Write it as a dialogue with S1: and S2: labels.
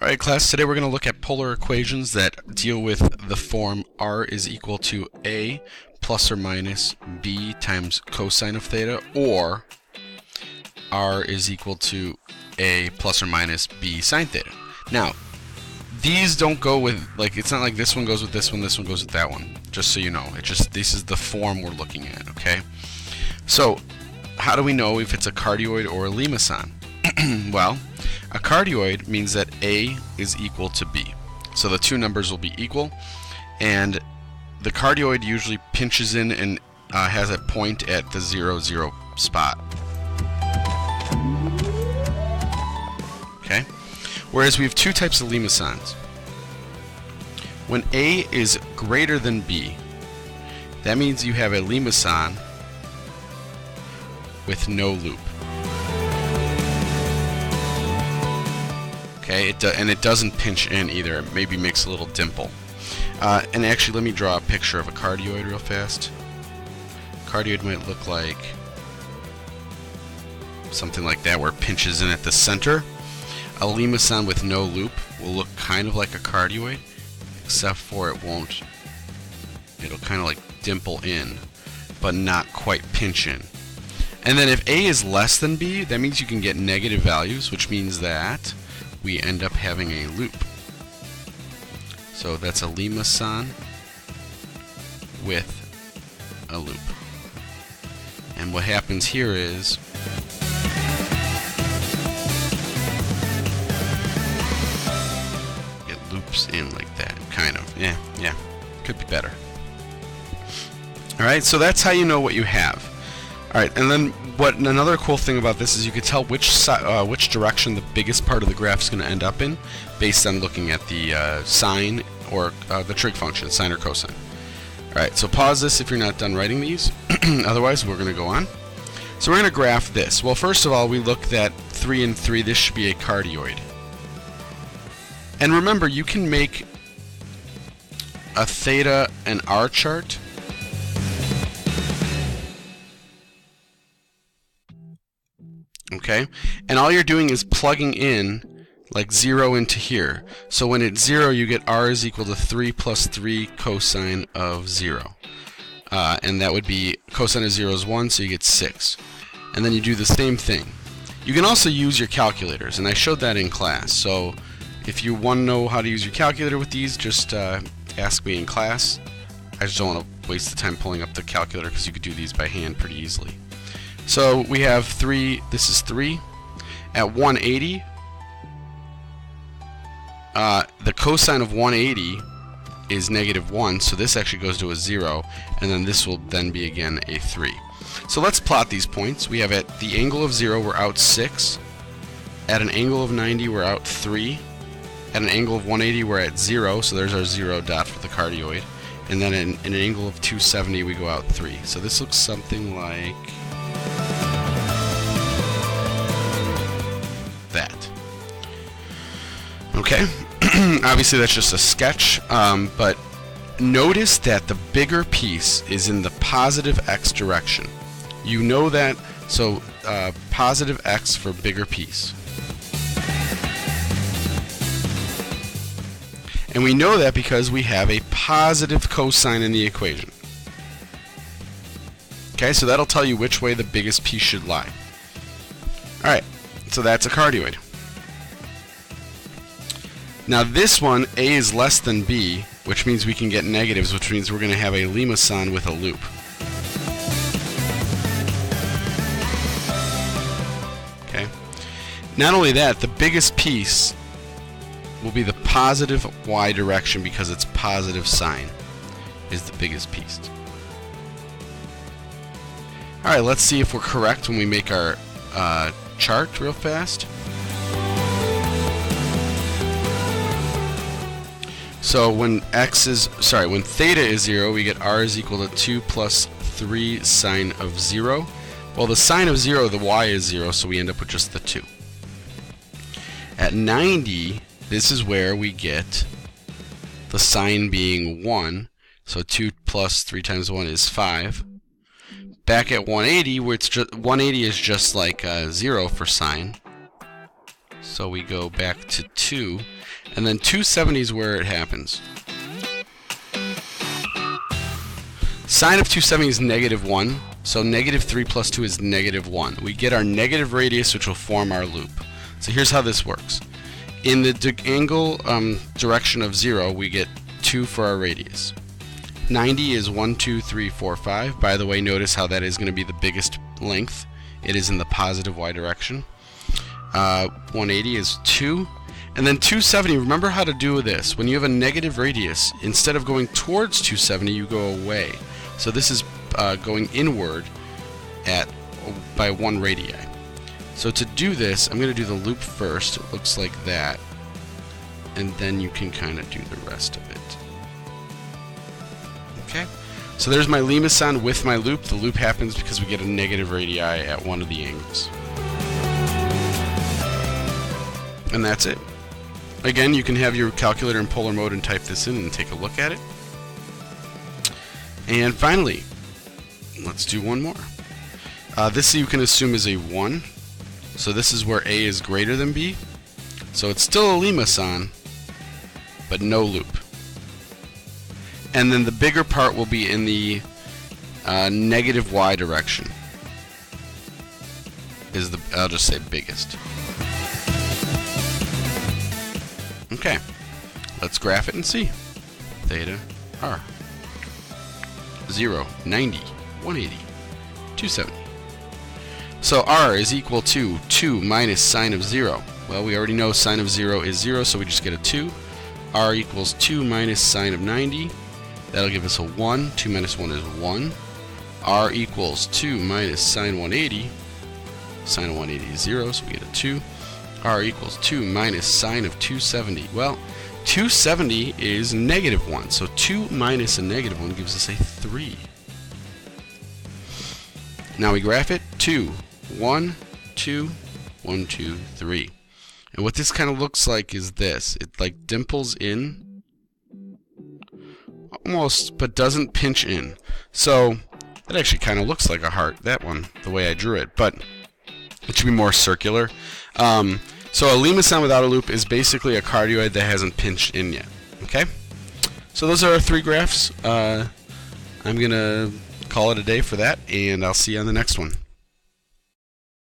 S1: Alright class, today we're going to look at polar equations that deal with the form r is equal to a plus or minus b times cosine of theta, or r is equal to a plus or minus b sine theta. Now, these don't go with, like, it's not like this one goes with this one goes with that one, just so you know. This is the form we're looking at, okay? So, how do we know if it's a cardioid or a limacon? Well, a cardioid means that A is equal to B. So the two numbers will be equal, and the cardioid usually pinches in and has a point at the 0, 0 spot. Okay? Whereas we have two types of limacons. When A is greater than B, that means you have a limacon with no loop. Okay, and it doesn't pinch in either. It maybe makes a little dimple. And actually, let me draw a picture of a cardioid real fast. Cardioid might look like something like that, where it pinches in at the center. A limacon with no loop will look kind of like a cardioid, except for it'll kind of like dimple in, but not quite pinch in. And then if A is less than B, that means you can get negative values, which means that we end up having a loop. So that's a limacon with a loop. And what happens here is it loops in like that, kind of. Yeah, could be better. Alright, so that's how you know what you have. Alright, and then another cool thing about this is you can tell which direction the biggest part of the graph is going to end up in based on looking at the sine or the trig function, sine or cosine. Alright, so pause this if you're not done writing these. Otherwise, we're going to go on. So we're going to graph this. Well, first of all, we looked at 3 and 3. This should be a cardioid. And remember, you can make a theta and r chart. Okay, and all you're doing is plugging in like 0 into here. So when it's 0, you get r is equal to 3 plus 3 cosine of 0. And that would be, cosine of 0 is 1, so you get 6. And then you do the same thing. You can also use your calculators, and I showed that in class. So if you want to know how to use your calculator with these, just ask me in class. I just don't want to waste the time pulling up the calculator because you could do these by hand pretty easily. So we have 3, this is 3. At 180, the cosine of 180 is negative 1, so this actually goes to a 0, and then this will then be again a 3. So let's plot these points. We have at the angle of 0, we're out 6. At an angle of 90, we're out 3. At an angle of 180, we're at 0, so there's our 0 dot for the cardioid. And then in an angle of 270, we go out 3. So this looks something like that. Okay, obviously that's just a sketch, but notice that the bigger piece is in the positive x direction. You know that, so positive x for bigger piece. And we know that because we have a positive cosine in the equation. Okay, so that'll tell you which way the biggest piece should lie. Alright, so that's a cardioid. Now this one, A is less than B, which means we can get negatives, which means we're going to have a limacon with a loop. Okay. Not only that, the biggest piece will be the positive y direction because its positive sine is the biggest piece. Alright, let's see if we're correct when we make our chart real fast. So when when theta is 0, we get r is equal to 2 plus 3 sine of 0. Well, the sine of 0, the y is 0, so we end up with just the 2. At 90, this is where we get the sine being 1, so 2 plus 3 times 1 is 5. Back at 180, where 180 is just like 0 for sine. So we go back to 2. And then 270 is where it happens. Sine of 270 is -1, so -3 plus 2 is -1. We get our negative radius, which will form our loop. So here's how this works. In the angle direction of 0, we get 2 for our radius. 90 is 1, 2, 3, 4, 5. By the way, notice how that is going to be the biggest length. It is in the positive y direction. 180 is 2. And then 270, remember how to do this. When you have a negative radius, instead of going towards 270, you go away. So this is going inward by 1 radii. So to do this, I'm going to do the loop first. It looks like that. And then you can kind of do the rest of it. Okay, so there's my Limacon with my loop. The loop happens because we get a negative radii at one of the angles. And that's it. Again, you can have your calculator in polar mode and type this in and take a look at it. And finally, let's do one more. This you can assume is a 1. So this is where A is greater than B. So it's still a Limacon, but no loop. And then the bigger part will be in the negative y direction. I'll just say biggest. Okay, let's graph it and see. Theta r. 0, 90, 180, 270. So r is equal to 2 minus sine of 0. Well, we already know sine of 0 is 0, so we just get a 2. R equals 2 minus sine of 90. That'll give us a 1. 2 minus 1 is 1. R equals 2 minus sine 180. Sine of 180 is 0, so we get a 2. R equals 2 minus sine of 270. Well, 270 is -1, so 2 minus a -1 gives us a 3. Now we graph it. 2, 1, 2, 1, 2, 3. And what this kind of looks like is this. It like dimples in almost, but doesn't pinch in. So that actually kind of looks like a heart, that one, the way I drew it, but it should be more circular. So a Limacon without a loop is basically a cardioid that hasn't pinched in yet. Okay? So those are our 3 graphs. I'm going to call it a day for that, and I'll see you on the next one.